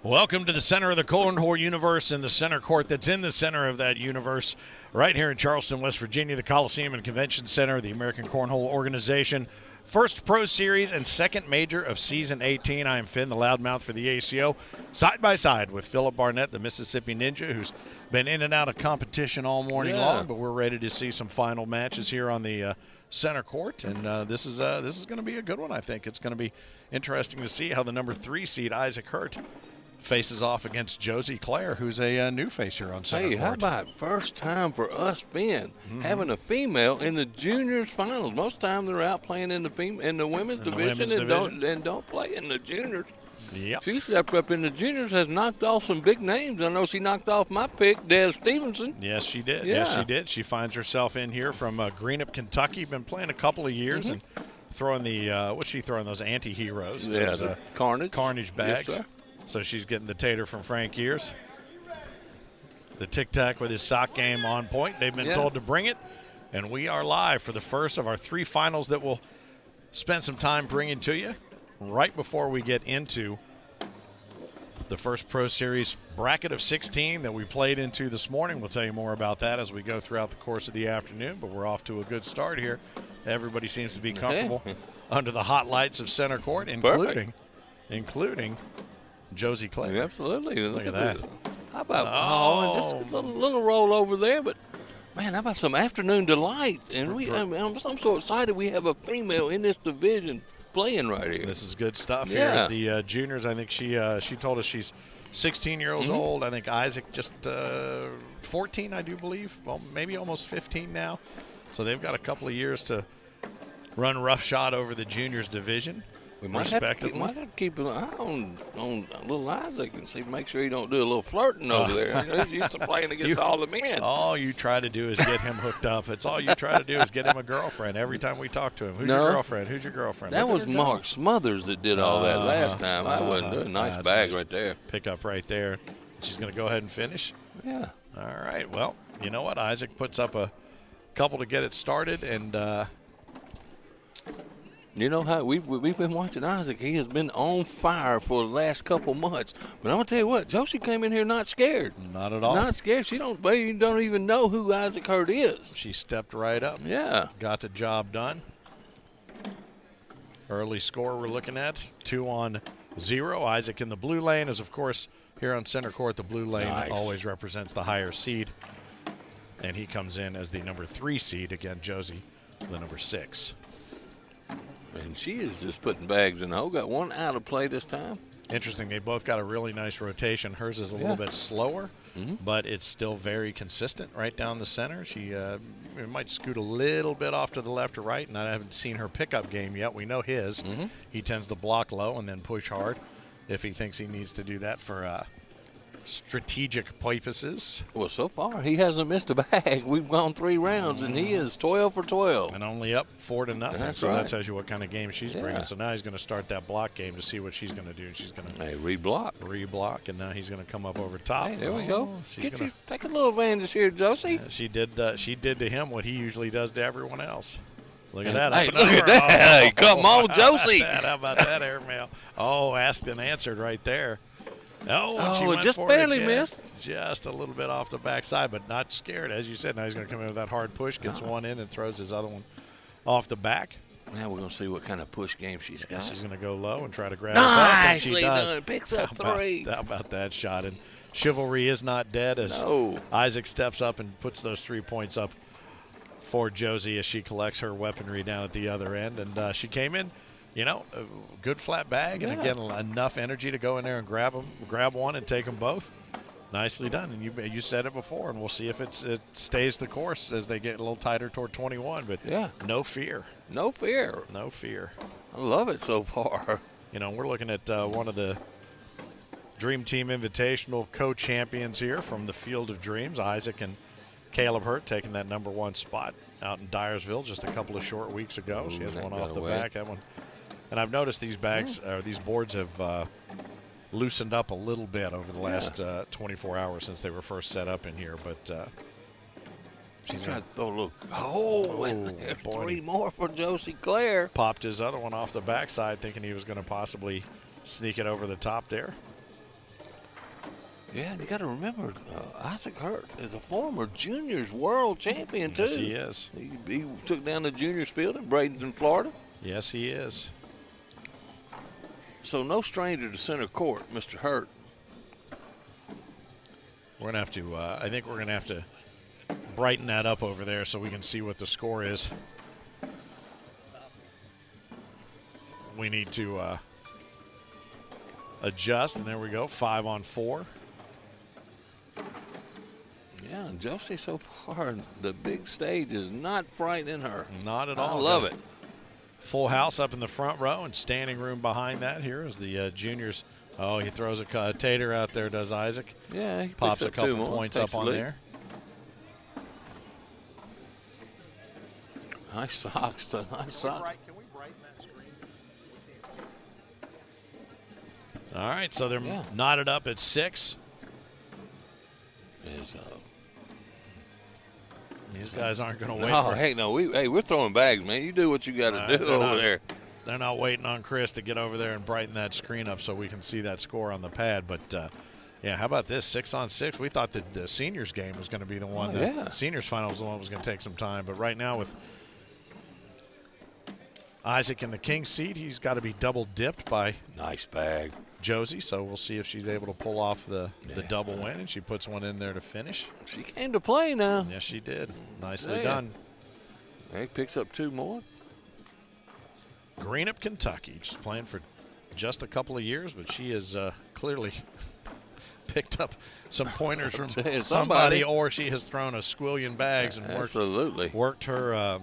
Welcome to the center of the Cornhole universe and the center court that's in the center of that universe right here in Charleston, West Virginia, the Coliseum and Convention Center, the American Cornhole Organization. First Pro Series and second major of Season 18. I am Finn, the loudmouth for the ACO, side by side with Philip Barnett, the Mississippi Ninja, who's been in and out of competition all morning long, but we're ready to see some final matches here on the center court, and this is going to be a good one, I think. It's going to be interesting to see how the number 3 seed, Issac faces off against Josie Clare, who's a new face here on center court. Hey, how about first time for us, Finn, having a female in the juniors finals? Most time they're out playing in the women's division and don't play in the juniors. Yep. She stepped up in the juniors, has knocked off some big names. I know she knocked off my pick, Des Stevenson. Yes, she did. Yeah. Yes, she did. She finds herself in here from Greenup, Kentucky. Been playing a couple of years and throwing the what's she throwing? Those anti-heroes. Yeah, those, the Carnage bags. Yes, sir. So she's getting the tater from Frank Ears. The tic-tac with his sock game on point. They've been told to bring it, and we are live for the first of our 3 finals that we'll spend some time bringing to you right before we get into the first Pro Series bracket of 16 that we played into this morning. We'll tell you more about that as we go throughout the course of the afternoon, but we're off to a good start here. Everybody seems to be comfortable under the hot lights of center court, including Josie Clare. Yeah, absolutely. Look at that. How about and just a little roll over there, but man, how about some afternoon delight? And I'm so excited we have a female in this division playing right here. This is good stuff. Yeah. Here's the juniors. I think she told us she's 16 years old. I think Issac just 14, I do believe. Well, maybe almost 15 now. So they've got a couple of years to run roughshod over the juniors division. We might have to keep an eye on little Issac and see, make sure he don't do a little flirting over there. You know, he's used to playing against all the men. All you try to do is get him hooked up. It's all you try to do is get him a girlfriend every time we talk to him. Who's your girlfriend? Who's your girlfriend? That was Mark Smothers that did all that last time. I wasn't doing. Nice bag right there. Pick up right there. She's going to go ahead and finish. Yeah. All right. Well, you know what? Issac puts up a couple to get it started, and you know how we've been watching Issac. He has been on fire for the last couple months. But I'm gonna tell you what, Josie came in here not scared. Not at all. Not scared. She don't even know who Issac Hurt is. She stepped right up. Yeah. Got the job done. Early score we're looking at 2-0. Issac in the blue lane, as of course here on center court, the blue lane always represents the higher seed, and he comes in as the number 3 seed. Again, Josie, the number 6. And she is just putting bags in the hole. Got one out of play this time. Interesting. They both got a really nice rotation. Hers is a little bit slower, but it's still very consistent right down the center. She might scoot a little bit off to the left or right, and I haven't seen her pickup game yet. We know his. He tends to block low and then push hard if he thinks he needs to do that for strategic purposes. Well, so far he hasn't missed a bag. We've gone 3 rounds, and he is 12 for 12. And only up 4-0. That's so right. that tells you what kind of game she's bringing. So now he's going to start that block game to see what she's going to do. She's going to reblock, and now he's going to come up over top. Hey, there we go. Take a little advantage here, Josie. She did to him what he usually does to everyone else. Look at that. Hey, look at that. Hey, come on, Josie. How about that airmail? Oh, asked and answered right there. She went just for barely it missed. Just a little bit off the backside, but not scared. As you said, now he's going to come in with that hard push, gets one in, and throws his other one off the back. Now we're going to see what kind of push game she's got. She's going to go low and try to grab Nicely it back. Nicely done. Picks up 3. How about that shot? And chivalry is not dead as Issac steps up and puts those 3 points up for Josie as she collects her weaponry down at the other end. And she came in, a good flat bag, and again, enough energy to go in there and grab one and take them both. Nicely done. And you said it before, and we'll see if it stays the course as they get a little tighter toward 21. But no fear. No fear. No fear. I love it so far. We're looking at one of the Dream Team Invitational co-champions here from the Field of Dreams, Issac and Caleb Hurt taking that number 1 spot out in Dyersville just a couple of short weeks ago. She has one off the back. That one. And I've noticed these bags, these boards have loosened up a little bit over the last 24 hours since they were first set up in here. But she's trying to throw a little. And there's 3 more for Josie Clare. Popped his other one off the backside, thinking he was going to possibly sneak it over the top there. Yeah, you got to remember, Issac Hurt is a former juniors world champion, too. Yes, he is. He took down the juniors field in Bradenton, Florida. Yes, he is. So no stranger to center court, Mr. Hurt. We're going to have to, I think we're going to have to brighten that up over there so we can see what the score is. We need to adjust, and there we go, 5-on-4. Yeah, and Josie so far, the big stage is not frightening her. Not at all. I love it. Full house up in the front row and standing room behind that here is the juniors. Oh, he throws a tater out there, does Issac. Yeah, he pops a couple more, points up on there. Nice socks. Nice socks. All right, so they're knotted up at 6. These guys aren't going to wait for. Hey, no, we're throwing bags, man. You do what you got to do over there. They're not waiting on Chris to get over there and brighten that screen up so we can see that score on the pad. But yeah, how about this 6-on-6? We thought that the seniors game was going to be the one. The seniors final was the one that was going to take some time. But right now with Issac in the king seat, he's got to be double dipped by nice bag Josie, so we'll see if she's able to pull off the double win, and she puts one in there to finish. She came to play now. Yes, she did. Nicely done. He picks up 2 more. Greenup, Kentucky, just playing for just a couple of years, but she has clearly picked up some pointers from somebody, or she has thrown a squillion bags and worked her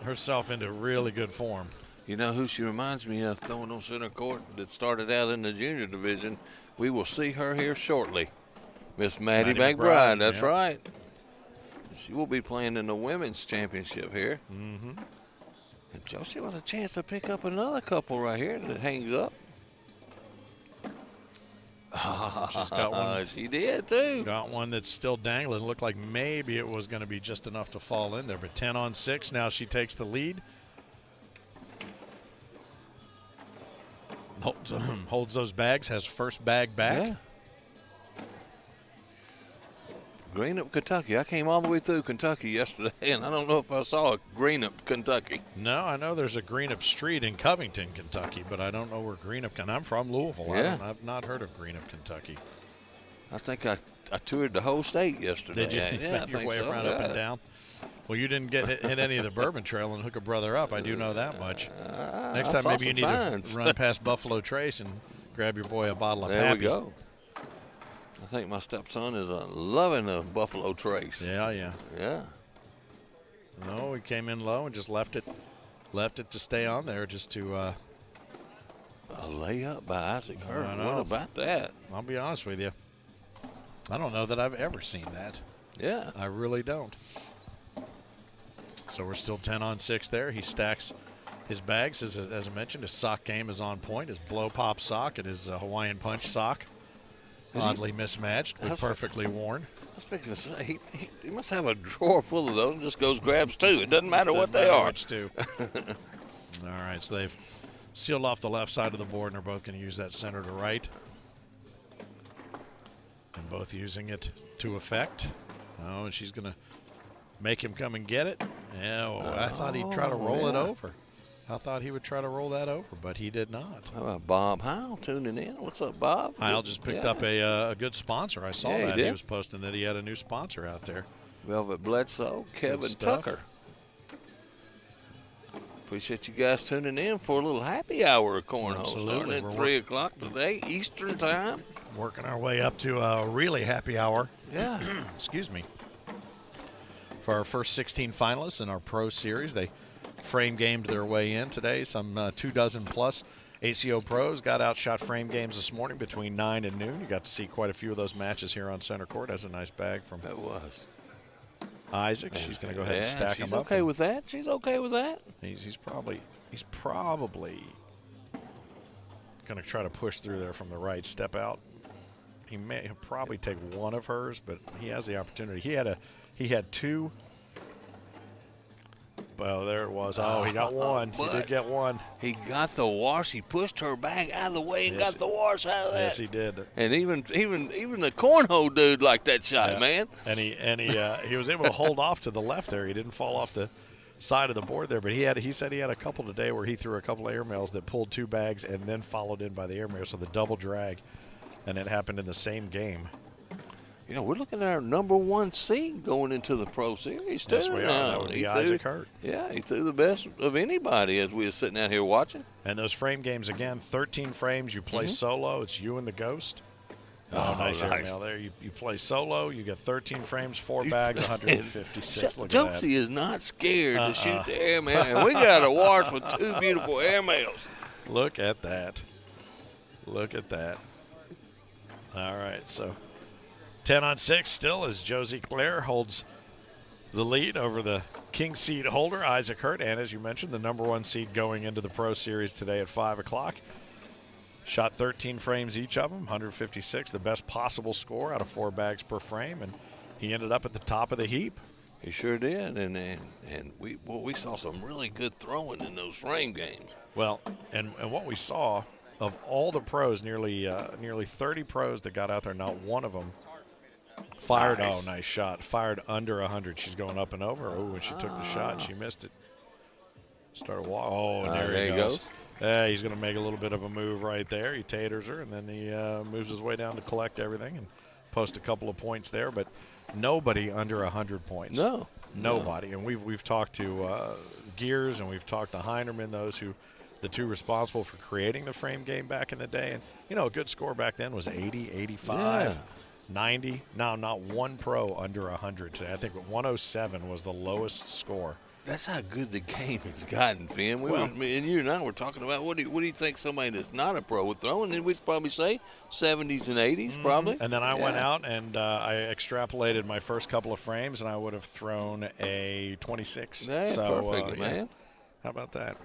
herself into really good form. You know who she reminds me of throwing on center court that started out in the junior division? We will see her here shortly. Miss Maddie McBride. That's right. She will be playing in the women's championship here. Mm-hmm. And Josie was a chance to pick up another couple right here that hangs up. She's got one. She did, too. Got one that's still dangling. Looked like maybe it was going to be just enough to fall in there. But 10-on-6, now she takes the lead. Holds those bags, has first bag back. Yeah. Greenup, Kentucky. I came all the way through Kentucky yesterday, and I don't know if I saw a Greenup, Kentucky. No, I know there's a Greenup Street in Covington, Kentucky, but I don't know where Greenup. And I'm from Louisville. Yeah. I've not heard of Greenup, Kentucky. I think I toured the whole state yesterday. Did you? Yeah, I your think way so. around up and down. Well, you didn't hit any of the Bourbon Trail and hook a brother up. I do know that much. Next time, maybe you need to run past Buffalo Trace and grab your boy a bottle of There Pappy. we go. I think my stepson is loving the Buffalo Trace. Yeah. No, he came in low and just left it to stay on there, just to. A layup by Issac Hurt. What about that? I'll be honest with you. I don't know that I've ever seen that. Yeah. I really don't. So we're still 10-on-6 there. He stacks his bags. As I mentioned, his sock game is on point. His blow pop sock and his Hawaiian punch sock. Oddly mismatched, but perfectly worn. I was fixing to say, he must have a drawer full of those and just goes grabs 2. It doesn't matter what they are. Two. All right, so they've sealed off the left side of the board, and they're both going to use that center to right. And both using it to effect. Oh, and she's going to make him come and get it. Yeah, well, I thought he'd try to roll it over. I thought he would try to roll that over, but he did not. How about Bob Howell tuning in? What's up, Bob? Howell just picked up a good sponsor. I saw that. He was posting that he had a new sponsor out there. Velvet Bledsoe, Kevin Tucker. Appreciate you guys tuning in for a little happy hour of Cornhole. Starting at 3 o'clock today, Eastern time. Working our way up to a really happy hour. Yeah. Excuse me. For our first 16 finalists in our Pro Series, they frame gamed their way in today. Some 24 plus ACO pros got outshot frame games this morning between 9 and noon. You got to see quite a few of those matches here on center court. That's a nice bag from Issac. She's going to go ahead and stack them up. She's okay with that. She's okay with that. He's probably going to try to push through there from the right. Step out. He'll probably take one of hers, but he has the opportunity. He had two Oh, there it was. Oh, he got one. He did get one. He got the wash. He pushed her back out of the way and got the wash out of that. Yes, he did. And even the cornhole dude liked that shot, man. And he was able to hold off to the left there. He didn't fall off the side of the board there, but he said he had a couple today where he threw a couple of air mails that pulled 2 bags and then followed in by the air mail, so the double drag, and it happened in the same game. You know, we're looking at our #1 seed going into the Pro Series, too. Yes, we are. That would be Issac Hurt. Yeah, he threw the best of anybody as we were sitting out here watching. And those frame games, again, 13 frames. You play solo. It's you and the ghost. Oh, nice air mail there. You play solo. You get 13 frames, 4 bags, 156. Look at that. Josie is not scared to shoot the air mail, and we got a wash with 2 beautiful air mails. Look at that. Look at that. All right, so 10-on-6 still as Josie Clare holds the lead over the king seed holder, Issac Hurt, and as you mentioned, the #1 seed going into the Pro Series today at 5 o'clock. Shot 13 frames each of them, 156, the best possible score out of 4 bags per frame, and he ended up at the top of the heap. He sure did, and we saw some really good throwing in those frame games. Well, and what we saw of all the pros, nearly 30 pros that got out there, not one of them fired. Nice. Oh, nice shot. Fired under 100. She's going up and over. Oh, when she took the shot, she missed it. Started walking. Oh, and there he goes. He's going to make a little bit of a move right there. He taters her, and then he moves his way down to collect everything and post a couple of points there. But nobody under 100 points. No. Nobody. And we've talked to Gears, and we've talked to Heinerman, the two responsible for creating the frame game back in the day. And, you know, a good score back then was 80, 85, 90. Now, not one pro under 100 today. I think 107 was the lowest score. That's how good the game has gotten, Finn. And you and I were talking about what do you think somebody that's not a pro would throw? And then we'd probably say 70s and 80s, probably. And then I went out and I extrapolated my first couple of frames, and I would have thrown a 26. Perfect, man. How about that?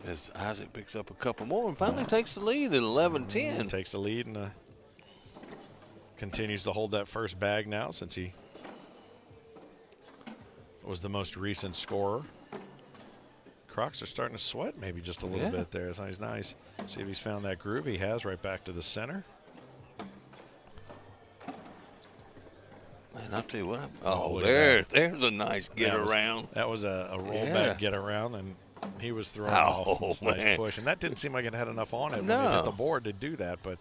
As Issac picks up a couple more and finally takes the lead at 11-10. Takes the lead and continues to hold that first bag now since he was the most recent scorer. Crocs are starting to sweat maybe just a little bit there. It's nice. See if he's found that groove. He has, right back to the center. Man, I'll tell you what. There's a nice get-around. That was a rollback get-around, and he was throwing a nice push. And that didn't seem like it had enough on it when it hit the board to do that, but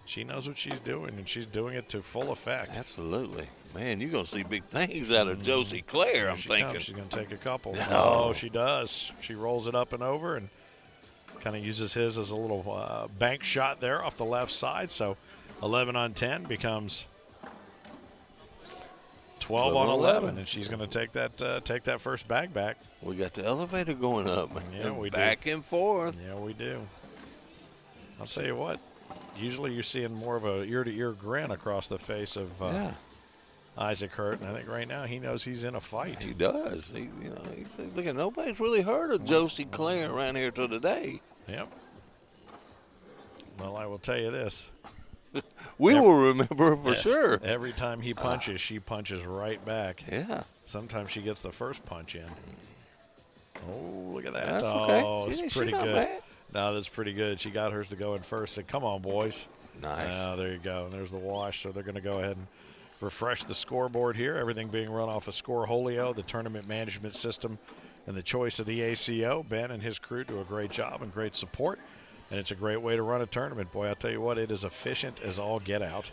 she knows what she's doing, and she's doing it to full effect. Absolutely. Man, you're going to see big things out of Josie Clare, I'm thinking. She's going to take a couple. Oh, she does. She rolls it up and over and kind of uses his as a little bank shot there off the left side. So 11-on-10 becomes 12-on-11, and she's going to take that first bag back. We got the elevator going up. Yeah, we do. Back and forth. Yeah, we do. I'll tell you what. Usually you're seeing more of a ear-to-ear grin across the face of Issac Hurt, and I think right now he knows he's in a fight. He does. He's looking. Nobody's really heard of Josie Clare around here till today. Yep. Well, I will tell you this. We will remember for sure. Every time he punches, she punches right back. Yeah. Sometimes she gets the first punch in. Oh, look at that. That's okay. It's pretty good. Bad. No, that's pretty good. She got hers to go in first. Said, come on, boys. Nice. There you go. And there's the wash. So they're going to go ahead and refresh the scoreboard here. Everything being run off of Scoreholio, the tournament management system, and the choice of the ACO. Ben and his crew do a great job and great support. And it's a great way to run a tournament. Boy, I'll tell you what, it is efficient as all get out,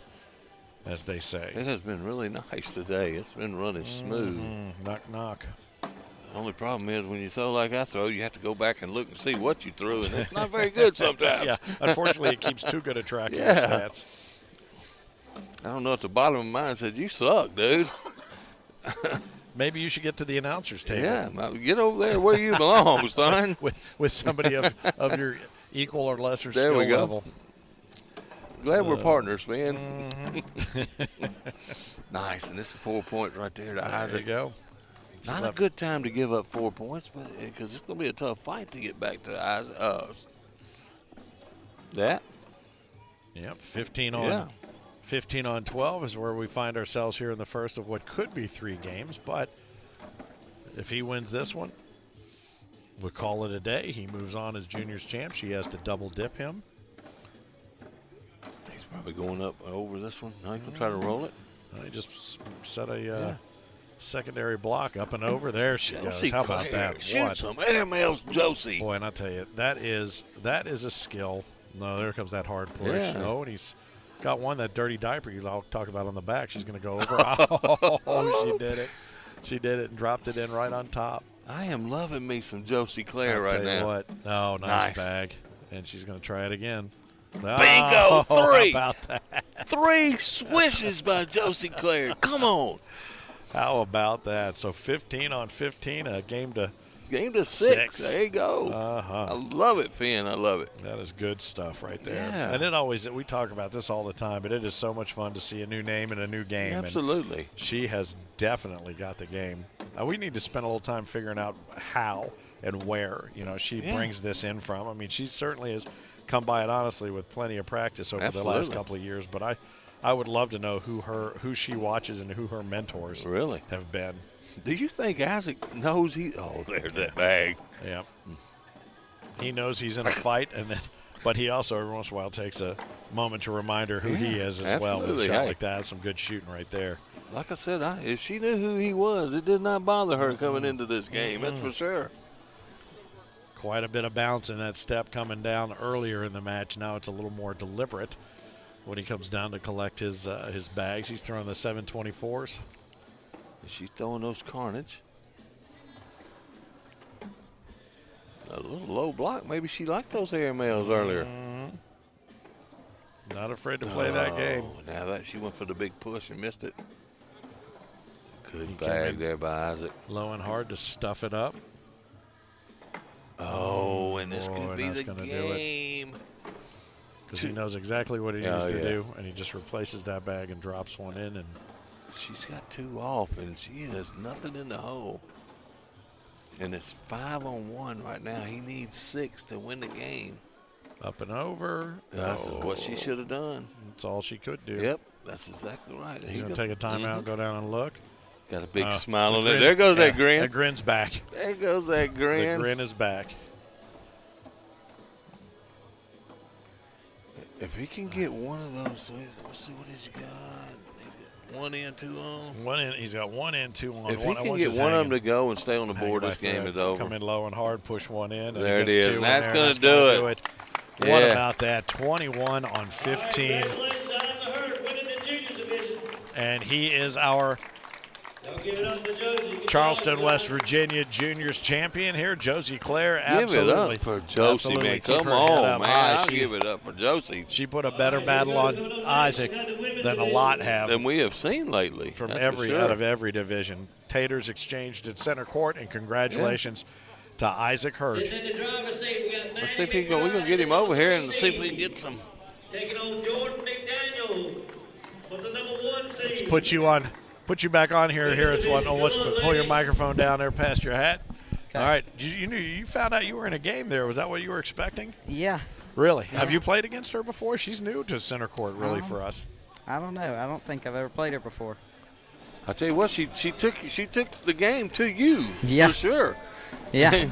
as they say. It has been really nice today. It's been running smooth. Knock, knock. The only problem is when you throw like I throw, you have to go back and look and see what you threw, and it's not very good sometimes. Yeah, unfortunately, it keeps too good a track of your stats. I don't know at the bottom of mine said, you suck, dude. Maybe you should get to the announcer's table. Yeah, get over there where you belong, son. with somebody of your equal or lesser skill level. Glad we're partners, man. Nice, and this is 4 points right there to Issac. There you go. Not a good time to give up 4 points, but because it's going to be a tough fight to get back to Issac. That? Yep, 15 on 12 is where we find ourselves here in the first of what could be 3 games. But if he wins this one, we'll call it a day. He moves on as juniors champ. She has to double dip him. He's probably going up over this one. Now he's going to try to roll it. He just set a secondary block up and over. There she Josie goes. How about Clare, that? Shoot some airmails, Josie. Boy, and I tell you, that is a skill. No, there comes that hard push. Yeah. No, and he's got one, that dirty diaper you all talk about on the back. She's going to go over. Oh, she did it. She did it and dropped it in right on top. I am loving me some Josie Clare I'll right tell you now. what. Oh, nice bag. And she's going to try it again. Bingo! Oh, 3. How about that? 3 swishes by Josie Clare. Come on. How about that? So 15 on 15, a game to 6. There you go. I love it, Finn. I love it. That is good stuff right there. Yeah. And it always, we talk about this all the time, but it is so much fun to see a new name and a new game. Absolutely. And she has definitely got the game. We need to spend a little time figuring out how and where, she brings this in from. I mean, she certainly has come by it, honestly, with plenty of practice over the last couple of years. But I would love to know who she watches and who her mentors have been. Do you think Issac knows there's that bag. Yeah. He knows he's in a fight, but he also every once in a while takes a moment to remind her who he is as well. With a shot like that, some good shooting right there. Like I said, if she knew who he was, it did not bother her coming into this game. That's for sure. Quite a bit of bounce in that step coming down earlier in the match. Now it's a little more deliberate when he comes down to collect his bags. He's throwing the 724s. She's throwing those Carnage. A little low block. Maybe she liked those airmails earlier. Not afraid to play that game. Now that she went for the big push and missed it. Good bag there by Issac. Low and hard to stuff it up. Oh, and this could be the game. Because he knows exactly what he needs to do, and he just replaces that bag and drops one in. And she's got 2 off, and she has nothing in the hole. And it's 5 on 1 right now. He needs 6 to win the game. Up and over. That's what she should have done. That's all she could do. Yep, that's exactly right. He's going to take a timeout, go down and look. Got a big smile on it. There goes that grin. That grin's back. There goes that grin. The grin is back. If he can get one of those, let's see what he's got. 1 in, 2 on. 1 in. He's got 1 in, 2 on. If he can get one of them to go and stay on the board, this game is over. Come in low and hard, push one in. There it is. And that's going to do it. What about that? 21 on 15. And he is our Charleston, West Virginia Juniors champion here. Josie Clare, absolutely. Give it up for Josie, man. Come on, man. I'll give it up for Josie. She put a better battle on Issac than a lot have. Than we have seen lately. From out of every division. Taters exchanged at center court, and congratulations to Issac Hurt. Let's see if we're going to get him over here and see if we can get some. Taking on Jordan McDaniel for the #1 seed. Let's put you back on here. Here it's one. Pull your microphone down there past your hat. Okay. All right. You found out you were in a game there. Was that what you were expecting? Yeah. Really? Yeah. Have you played against her before? She's new to center court, really, for us. I don't know. I don't think I've ever played her before. I tell you what, she took the game to you. Yeah. For sure. Yeah.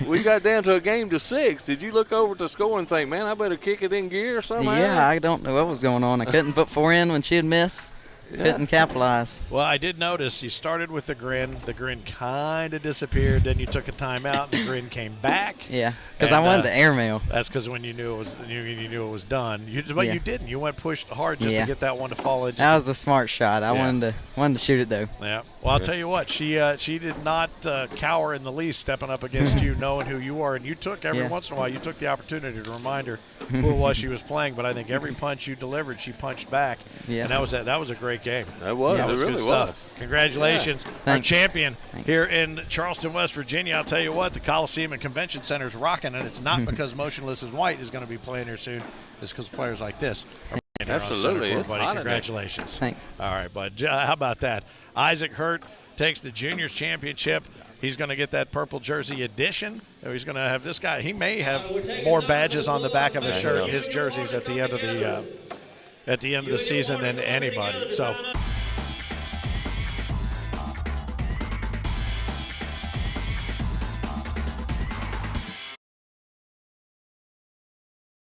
We got down to a game to 6. Did you look over at the score and think, man, I better kick it in gear somehow? Yeah, I don't know what was going on. I couldn't put 4 in when she'd miss. Couldn't capitalize. Well, I did notice you started with the grin. The grin kind of disappeared. Then you took a timeout. The grin came back. Yeah, because I wanted to airmail. That's because when you knew it was done. But you didn't. You went pushed hard just to get that one to fall in. That was a smart shot. I wanted to shoot it though. Yeah. Well, I'll tell you what. She did not cower in the least, stepping up against you, knowing who you are, and you took every once in a while. You took the opportunity to remind her who it was she was playing. But I think every punch you delivered, she punched back. Yeah. And that was a great game. That was. Yeah, it really was. Congratulations, our champion here in Charleston, West Virginia. I'll tell you what, the Coliseum and Convention Center is rocking, and it's not because Motionless is White is going to be playing here soon. It's because players like this are playing here Absolutely. on Center Court, buddy. Congratulations. Thanks. All right, bud. How about that? Issac Hurt takes the Juniors Championship. He's going to get that purple jersey edition. He's going to have this guy. He may have more badges on the back of his shirt, his jerseys at the end of the season than anybody. So